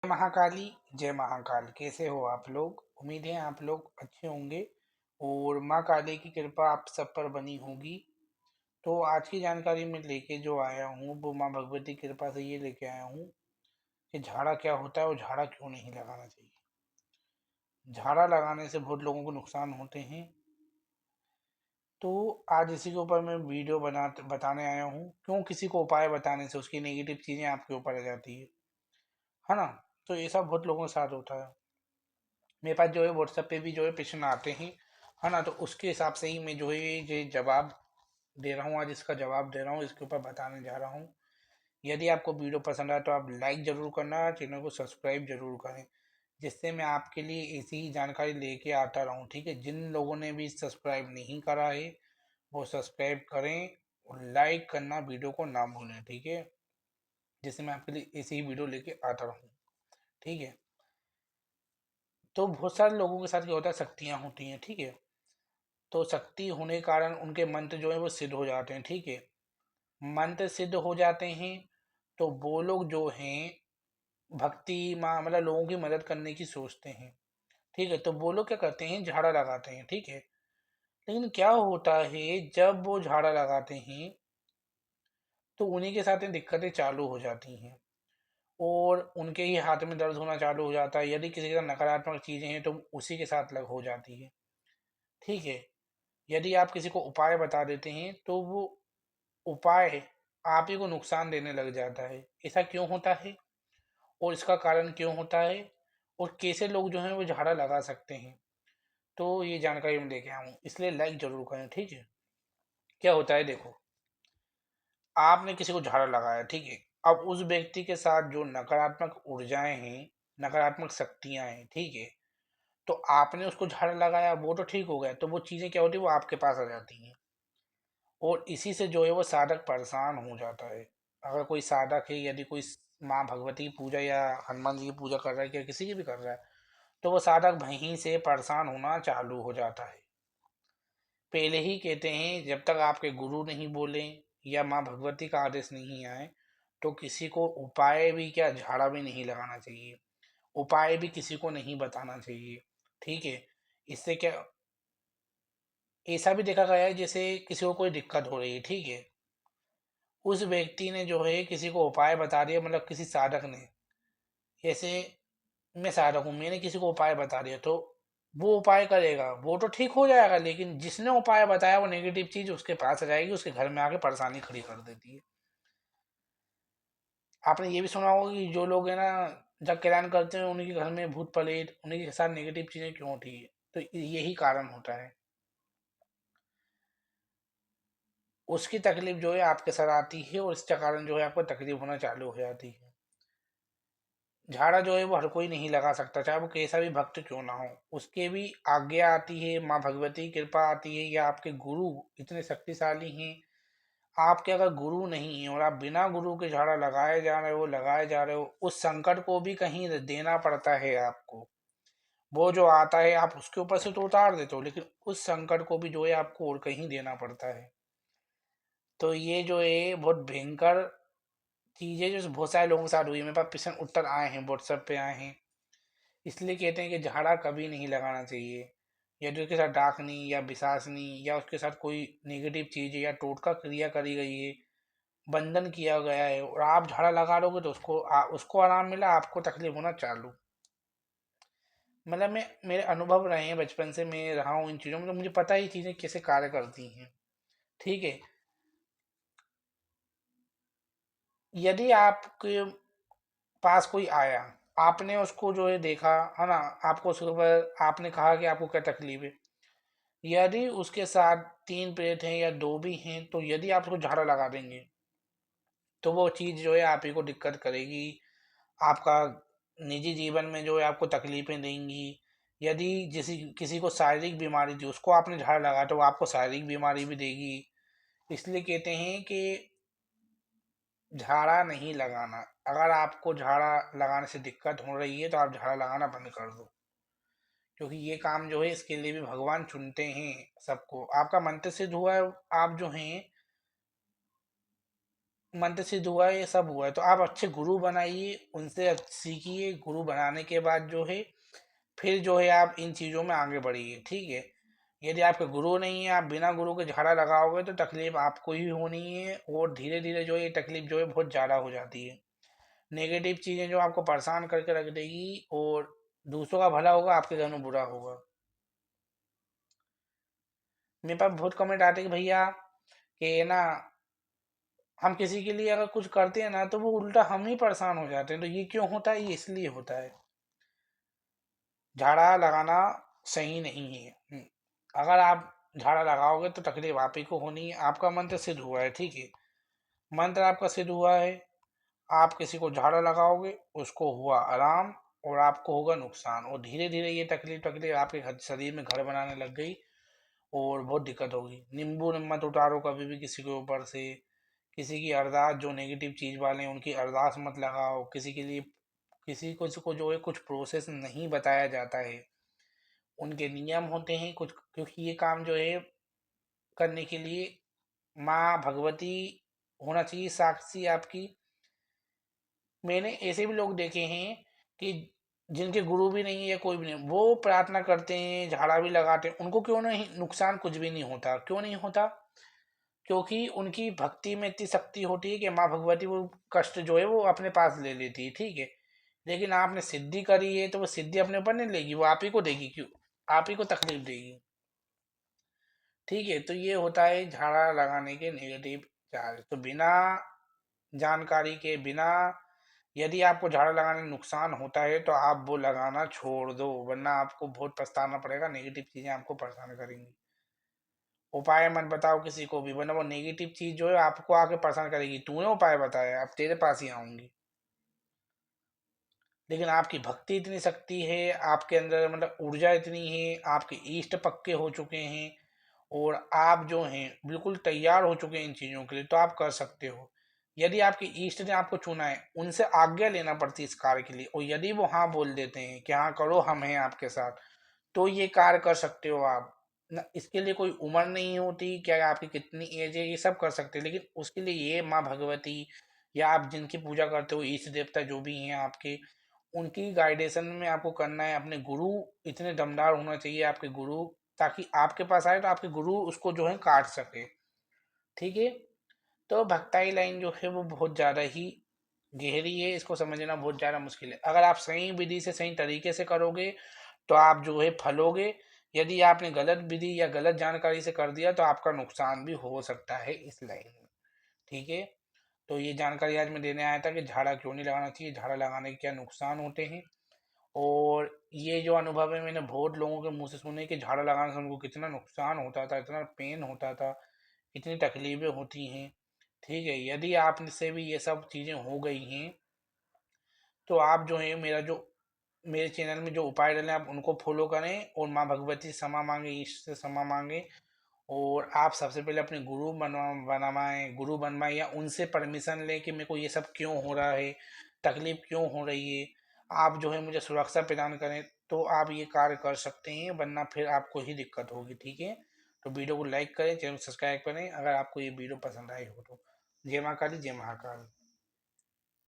महाकाली, जय महाकाल। कैसे हो आप लोग? उम्मीद है आप लोग अच्छे होंगे और माँ काली की कृपा आप सब पर बनी होगी। तो आज की जानकारी में लेके जो आया हूँ वो माँ भगवती की कृपा से ये लेके आया हूँ कि झाड़ा क्या होता है और झाड़ा क्यों नहीं लगाना चाहिए। झाड़ा लगाने से बहुत लोगों को नुकसान होते हैं। तो आज इसी के ऊपर मैं वीडियो बताने आया हूँ क्यों किसी को उपाय बताने से उसकी नेगेटिव चीज़ें आपके ऊपर आ जाती है ना। तो ऐसा बहुत लोगों के साथ होता है। मेरे पास जो है व्हाट्सएप पे भी जो है प्रश्न आते हैं, है ना। तो उसके हिसाब से ही मैं जो है ये जवाब दे रहा हूँ, आज इसका जवाब दे रहा हूँ, इसके ऊपर बताने जा रहा हूँ। यदि आपको वीडियो पसंद आए तो आप लाइक ज़रूर करना, चैनल को सब्सक्राइब जरूर करें, जिससे मैं आपके लिए ऐसी ही जानकारी लेके आता रहूँ। ठीक है, जिन लोगों ने भी सब्सक्राइब नहीं करा है वो सब्सक्राइब करें और लाइक करना वीडियो को ना भूलें। ठीक है, जिससे मैं आपके लिए ऐसी ही वीडियो लेके आता रहूँ। ठीक है, तो बहुत सारे लोगों के साथ क्या होता है, शक्तियाँ होती हैं। ठीक है, तो शक्ति होने के कारण उनके मंत्र जो है वो सिद्ध हो जाते हैं। ठीक है, मंत्र सिद्ध हो जाते हैं तो वो लोग जो हैं भक्ति माँ मतलब लोगों की मदद करने की सोचते हैं। ठीक है, तो वो लोग क्या करते हैं, झाड़ा लगाते हैं। ठीक है, लेकिन क्या होता है जब वो झाड़ा लगाते हैं तो उन्हीं के साथ में दिक्कतें चालू हो जाती हैं और उनके ही हाथ में दर्द होना चालू हो जाता है। यदि किसी के साथ नकारात्मक चीज़ें हैं तो उसी के साथ लग हो जाती है। ठीक है, यदि आप किसी को उपाय बता देते हैं तो वो उपाय आप ही को नुकसान देने लग जाता है। ऐसा क्यों होता है और इसका कारण क्यों होता है और कैसे लोग जो हैं वो झाड़ा लगा सकते हैं, तो ये जानकारी मैं लेके आया हूँ, इसलिए लाइक जरूर करें। ठीक है, क्या होता है देखो, आपने किसी को झाड़ा लगाया। ठीक है, अब उस व्यक्ति के साथ जो नकारात्मक ऊर्जाएं हैं, नकारात्मक शक्तियां हैं, ठीक है, तो आपने उसको झाड़ा लगाया, वो तो ठीक हो गया, तो वो चीज़ें क्या होती है वो आपके पास आ जाती हैं और इसी से जो है वो साधक परेशान हो जाता है। अगर कोई साधक है, यदि कोई माँ भगवती की पूजा या हनुमान जी की पूजा कर रहा है या किसी की भी कर रहा है, तो वो साधक वहीं से परेशान होना चालू हो जाता है। पहले ही कहते हैं जब तक आपके गुरु नहीं बोले या माँ भगवती का आदेश नहीं आए तो किसी को उपाय भी क्या, झाड़ा भी नहीं लगाना चाहिए, उपाय भी किसी को नहीं बताना चाहिए। ठीक है, इससे क्या, ऐसा भी देखा गया है जैसे किसी को कोई दिक्कत हो रही है। ठीक है, उस व्यक्ति ने जो है किसी को उपाय बता दिया, मतलब किसी साधक ने, जैसे मैं साधक हूँ, मैंने किसी को उपाय बता दिया तो वो उपाय करेगा, वो तो ठीक हो जाएगा, लेकिन जिसने उपाय बताया वो नेगेटिव चीज उसके पास आ जाएगी, उसके घर में आके परेशानी खड़ी कर देती है। आपने ये भी सुना होगा कि जो लोग है ना जब किरान करते हैं उनके घर में भूत प्रेत, उन्हीं के साथ नेगेटिव चीजें क्यों होती है, तो यही कारण होता है। उसकी तकलीफ जो है आपके साथ आती है और इसका कारण जो है आपको तकलीफ होना चालू हो जाती है। झाड़ा जो है वो हर कोई नहीं लगा सकता, चाहे वो कैसा भी भक्त क्यों ना हो। उसके भी आज्ञा आती है, माँ भगवती की कृपा आती है या आपके गुरु इतने शक्तिशाली हैं। आपके अगर गुरु नहीं है और आप बिना गुरु के झाड़ा लगाए जा रहे हो, उस संकट को भी कहीं देना पड़ता है आपको। वो जो आता है आप उसके ऊपर से तो उतार देते हो, लेकिन उस संकट को भी जो है आपको और कहीं देना पड़ता है। तो ये जो है बहुत भयंकर चीज़ है जो बहुत सारे लोगों के साथ हुई है। मेरे पास प्रश्न उत्तर आए हैं, व्हाट्सएप पे आए हैं। इसलिए कहते हैं कि झाड़ा कभी नहीं लगाना चाहिए यदि उसके साथ डाकनी या बिसासनी या उसके साथ कोई नेगेटिव चीज़ या टोटका क्रिया करी गई है, बंधन किया गया है और आप झाड़ा लगा लोगे तो उसको आराम मिला, आपको तकलीफ होना चालू। मतलब मैं, मेरे अनुभव रहे हैं, बचपन से मैं रहा हूँ इन चीज़ों में, तो मुझे पता है ये चीज़ें कैसे कार्य करती हैं। ठीक है, यदि आपके पास कोई आया, आपने उसको जो है देखा, है ना, आपको उसके ऊपर आपने कहा कि आपको क्या तकलीफ है, यदि उसके साथ तीन प्रेत हैं या दो भी हैं तो यदि आप उसको झाड़ा लगा देंगे तो वो चीज़ जो है आप ही को दिक्कत करेगी, आपका निजी जीवन में जो है आपको तकलीफें देंगी। यदि किसी किसी को शारीरिक बीमारी थी उसको आपने झाड़ लगा तो वो आपको शारीरिक बीमारी भी देगी। इसलिए कहते हैं कि झाड़ा नहीं लगाना। अगर आपको झाड़ा लगाने से दिक्कत हो रही है तो आप झाड़ा लगाना बंद कर दो, क्योंकि ये काम जो है इसके लिए भी भगवान चुनते हैं सबको। आपका मंत्र सिद्ध हुआ है, आप जो हैं मंत्र सिद्ध हुआ है, ये सब हुआ है, तो आप अच्छे गुरु बनाइए, उनसे सीखिए। गुरु बनाने के बाद जो है फिर जो है आप इन चीज़ों में आगे बढ़िए, ठीक है। यदि आपके गुरु नहीं है, आप बिना गुरु के झाड़ा लगाओगे तो तकलीफ आपको ही होनी है, और धीरे धीरे जो ये तकलीफ जो है बहुत ज़्यादा हो जाती है। नेगेटिव चीज़ें जो आपको परेशान करके रख देगी, और दूसरों का भला होगा, आपके घर में बुरा होगा। मेरे पास बहुत कमेंट आते हैं कि भैया कि ना, हम किसी के लिए अगर कुछ करते हैं ना तो वो उल्टा हम ही परेशान हो जाते हैं। तो ये क्यों होता है? ये इसलिए होता है, झाड़ा लगाना सही नहीं है। अगर आप झाड़ा लगाओगे तो तकलीफ आप ही को होनी है। आपका मंत्र सिद्ध हुआ है, ठीक है, मंत्र आपका सिद्ध हुआ है, आप किसी को झाड़ा लगाओगे, उसको हुआ आराम और आपको होगा नुकसान, और धीरे धीरे ये तकलीफ तकलीफ आपके शरीर में घर बनाने लग गई, और बहुत दिक्कत होगी। नींबू मत उतारो कभी भी किसी के ऊपर से। किसी की अरदास, जो नेगेटिव चीज़ वाले हैं उनकी अरदास मत लगाओ किसी के लिए। किसी को जो है कुछ प्रोसेस नहीं बताया जाता है, उनके नियम होते हैं कुछ, क्योंकि ये काम जो है करने के लिए माँ भगवती होना चाहिए साक्षी आपकी। मैंने ऐसे भी लोग देखे हैं कि जिनके गुरु भी नहीं है या कोई भी नहीं, वो प्रार्थना करते हैं, झाड़ा भी लगाते हैं, उनको क्यों नहीं नुकसान कुछ भी नहीं होता। क्यों नहीं होता? क्योंकि उनकी भक्ति में इतनी शक्ति होती है कि माँ भगवती वो कष्ट जो है वो अपने पास ले लेती है, ठीक है। लेकिन आपने सिद्धि करी है तो वो सिद्धि अपने ऊपर नहीं लेगी, वो आप ही को देगी। क्यों? आप ही को तकलीफ देगी, ठीक है। तो ये होता है झाड़ा लगाने के नेगेटिव चार्ज। तो बिना जानकारी के, बिना, यदि आपको झाड़ा लगाने में नुकसान होता है तो आप वो लगाना छोड़ दो, वरना आपको बहुत पछताना पड़ेगा। नेगेटिव चीजें आपको परेशान करेंगी। उपाय मत बताओ किसी को भी, वरना वो नेगेटिव चीज जो है आपको आके परेशान करेगी। तूने उपाय बताया, अब तेरे पास ही आऊंगी। लेकिन आपकी भक्ति इतनी शक्ति है आपके अंदर, मतलब ऊर्जा इतनी है, आपके इष्ट पक्के हो चुके हैं, और आप जो हैं बिल्कुल तैयार हो चुके हैं इन चीज़ों के लिए, तो आप कर सकते हो। यदि आपके इष्ट ने आपको चुना है, उनसे आज्ञा लेना पड़ती है इस कार्य के लिए, और यदि वो हाँ बोल देते हैं कि हाँ करो, हम हैं आपके साथ, तो ये कार्य कर सकते हो आप। ना इसके लिए कोई उम्र नहीं होती, क्या आपकी कितनी एज है, ये सब कर सकते हैं। लेकिन उसके लिए ये माँ भगवती, या आप जिनकी पूजा करते हो इष्ट देवता जो भी हैं आपके, उनकी गाइडेशन में आपको करना है। अपने गुरु इतने दमदार होना चाहिए आपके गुरु, ताकि आपके पास आए तो आपके गुरु उसको जो है काट सके, ठीक है। तो भक्ताई लाइन जो है वो बहुत ज़्यादा ही गहरी है, इसको समझना बहुत ज़्यादा मुश्किल है। अगर आप सही विधि से सही तरीके से करोगे तो आप जो है फलोगे। यदि आपने गलत विधि या गलत जानकारी से कर दिया तो आपका नुकसान भी हो सकता है इस लाइन में, ठीक है। तो ये जानकारी आज मैं देने आया था कि झाड़ा क्यों नहीं लगाना चाहिए, झाड़ा लगाने के क्या नुकसान होते हैं। और ये जो अनुभव है मैंने बहुत लोगों के मुंह से सुने कि झाड़ू लगाने से उनको कितना नुकसान होता था, इतना पेन होता था, इतनी तकलीफें होती हैं, ठीक है। यदि आप से भी ये सब चीज़ें हो गई हैं तो आप जो है मेरे चैनल में जो उपाय डाले आप उनको फॉलो करें, और माँ भगवती से क्षमा मांगे, ईश्वर से क्षमा मांगे। और आप सबसे पहले अपने गुरु बनवाएं, गुरु बनवाएं, या उनसे परमिशन लें कि मेरे को ये सब क्यों हो रहा है, तकलीफ क्यों हो रही है। आप जो है मुझे सुरक्षा प्रदान करें, तो आप ये कार्य कर सकते हैं, वरना फिर आपको ही दिक्कत होगी, ठीक है। तो वीडियो को लाइक करें, चैनल सब्सक्राइब करें अगर आपको ये वीडियो पसंद आई हो तो। जय माँ काली, जय महाकाल।